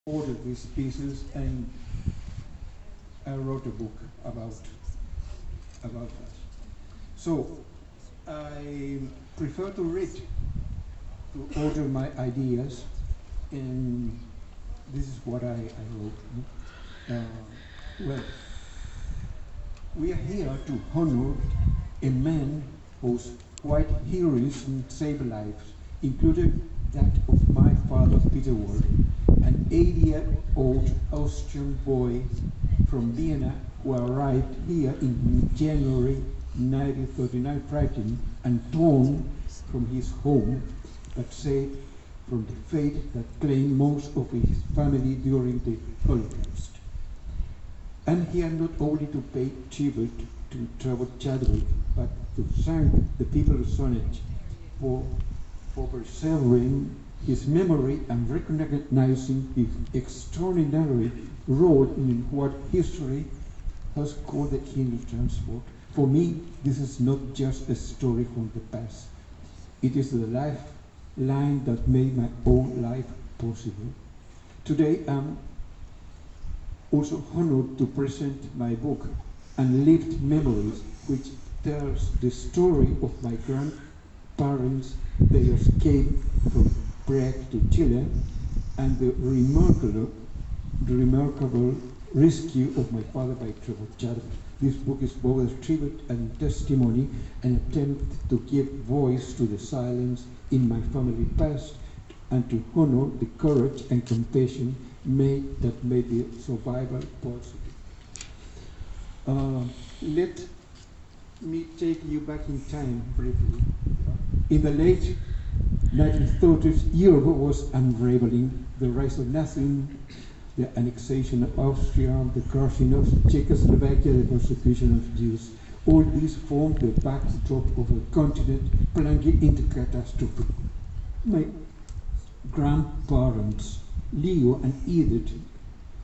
ordered these pieces, and I wrote a book about that. So I prefer to read, to order my ideas, and this is what I wrote. Well, we are here to honor a man whose white heroism saved lives, including that of my father, Peter Walder, an 80-year-old Austrian boy from Vienna who arrived here in January 1939, frightened and torn from his home, but saved from the fate that claimed most of his family during the Holocaust. I'm here not only to pay tribute to Trevor Chadwick, but to thank the people of Swanage for preserving his memory and recognizing his extraordinary role in what history has called the Kingly Transport. For me, this is not just a story from the past. It is the lifeline that made my own life possible. Today, I'm also honored to present my book, Unlived Memories, which tells the story of my grandparents, their escape from Prague to Chile, and the remarkable rescue of my father by Trevor Chadwick. This book is both a tribute and testimony, an attempt to give voice to the silence in my family past and to honor the courage and compassion that made the survival possible. Let me take you back in time briefly. In the late 1930s, Europe was unraveling. The rise of Nazism, the annexation of Austria, the crushing of Czechoslovakia, the persecution of Jews. All these formed the backdrop of a continent plunging into catastrophe. My grandparents, Leo and Edith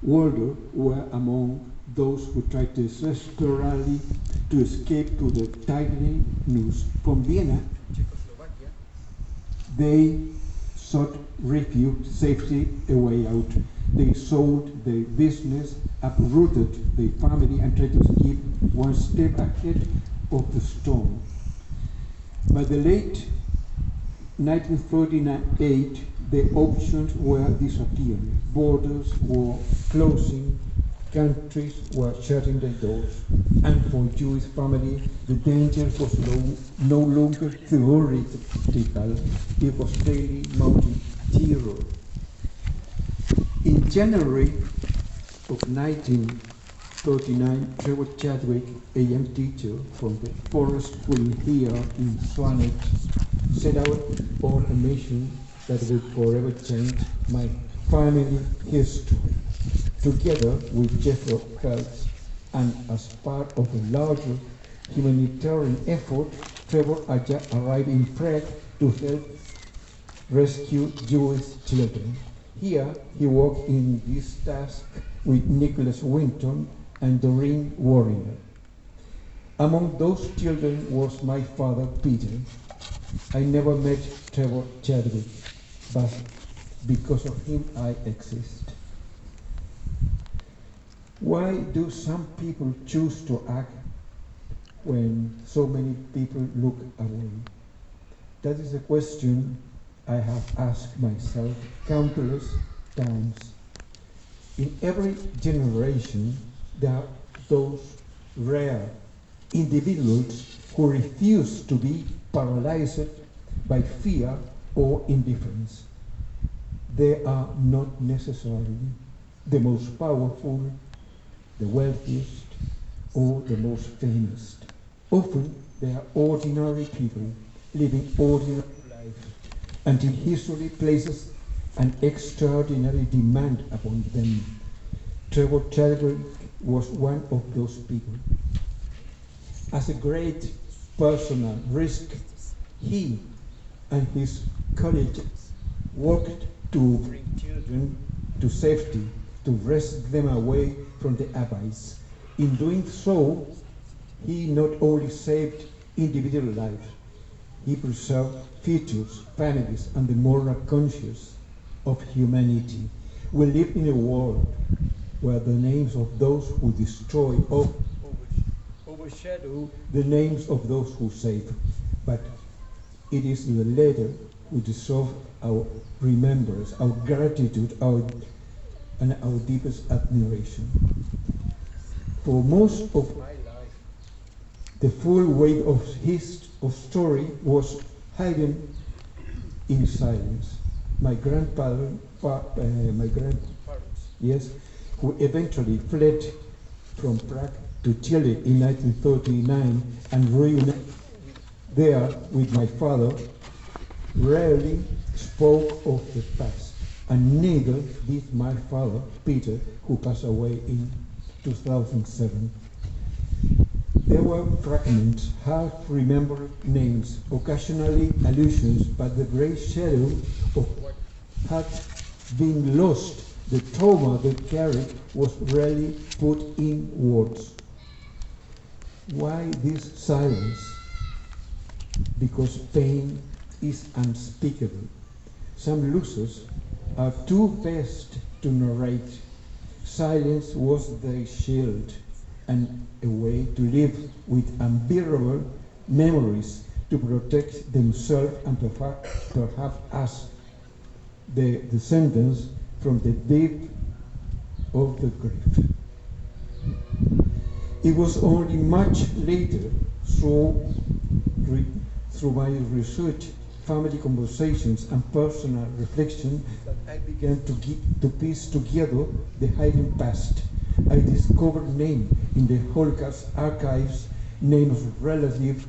Walder, were among those who tried desperately to escape to the tightening noose. From Vienna, Czechoslovakia, they sought refuge, safety, a way out. They sold their business, uprooted their family, and tried to keep one step ahead of the storm. By the late 1938, the options were disappearing. Borders were closing, countries were shutting their doors, and for Jewish family, the danger was no longer theoretical, it was daily mounting terror. In January of 1939, Trevor Chadwick, a young teacher from the forest school here in Swanage, set out on a mission that would forever change my family history. Together with Jethro Phelps and as part of a larger humanitarian effort, Trevor arrived in Prague to help rescue Jewish children. Here, he worked in this task with Nicholas Winton and Doreen Warrior. Among those children was my father, Peter. I never met Trevor Chadwick, but because of him, I exist. Why do some people choose to act when so many people look away? That is a question I have asked myself countless times. In every generation, there are those rare individuals who refuse to be paralyzed by fear or indifference. They are not necessarily the most powerful, the wealthiest, or the most famous. Often, they are ordinary people living ordinary lives until history places an extraordinary demand upon them. Trevor Chadwick was one of those people. As a great personal risk, he and his colleagues worked to bring children to safety, to wrest them away from the abyss. In doing so, he not only saved individual lives, he preserved futures, families, and the moral conscience of humanity. We live in a world where the names of those who destroy overshadow the names of those who save. But it is the latter who deserve our remembrance, our gratitude, and our deepest admiration. For most of my life, the full weight of story was hidden in silence. My grandparents, yes, who eventually fled from Prague to Chile in 1939 and reunited there with my father, rarely spoke of the past, and neither did my father, Peter, who passed away in 2007. There were fragments, half-remembered names, occasionally allusions, but the great shadow of what had been lost, the trauma they carried, was rarely put in words. Why this silence? Because pain is unspeakable. Some losers are too fast to narrate. Silence was their shield and a way to live with unbearable memories to protect themselves and perhaps us, the descendants, from the deep of the grave. It was only much later, through my research, family conversations, and personal reflection, that I began to piece together the hidden past. I discovered names in the Holocaust archives, names of relatives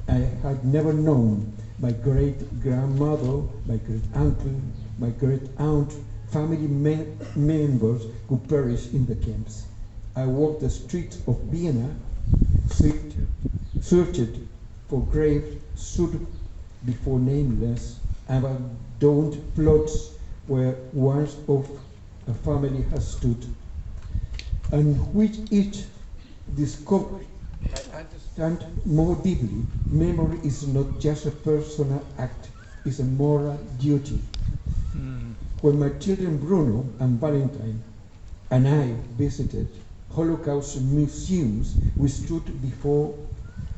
I had never known, my great-grandmother, my great-uncle, my great-aunt, family members who perished in the camps. I walked the streets of Vienna, searched for graves stood before nameless, abandoned plots where once of a family has stood, and which each discovery I understand more deeply. Memory is not just a personal act, it's a moral duty. When my children Bruno and Valentine and I visited Holocaust museums, we stood before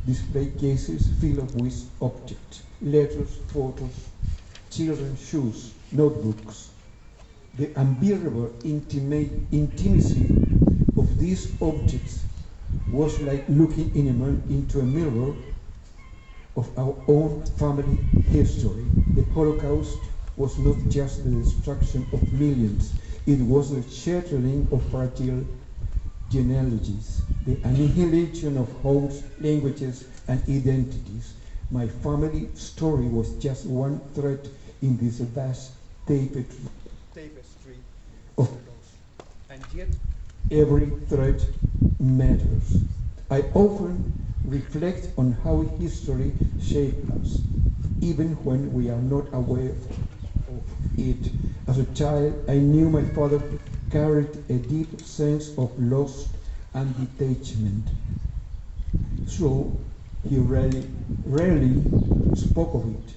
display cases filled with objects, letters, photos, children's shoes, notebooks. The unbearable intimacy of these objects was like looking into a mirror of our own family history. The Holocaust was not just the destruction of millions, it was the shattering of fragile genealogies, the annihilation of homes, languages, and identities. My family story was just one thread in this vast tapestry of loss, and yet every thread matters. I often reflect on how history shaped us, even when we are not aware of it. As a child, I knew my father carried a deep sense of loss and detachment. So he rarely spoke of it.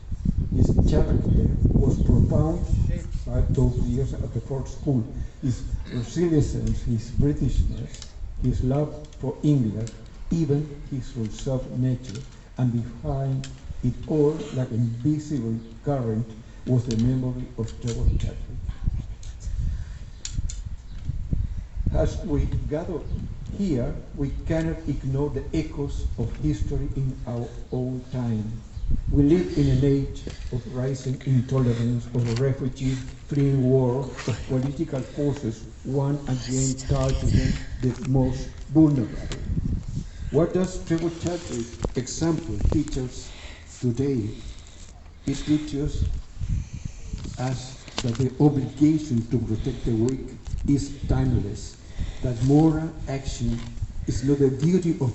His character was profound, shaped by those years at the Ford School. His resilience, his Britishness, his love for England, even his reserved nature, and behind it all, like an invisible current, was the memory of Trevor Chadwick. As we gather here, we cannot ignore the echoes of history in our own time. We live in an age of rising intolerance, of refugees fleeing war, of political forces, one again targeting the most vulnerable. What does Trevor Chadwick's example teach us today? It teaches us that the obligation to protect the weak is timeless, that moral action is not the duty of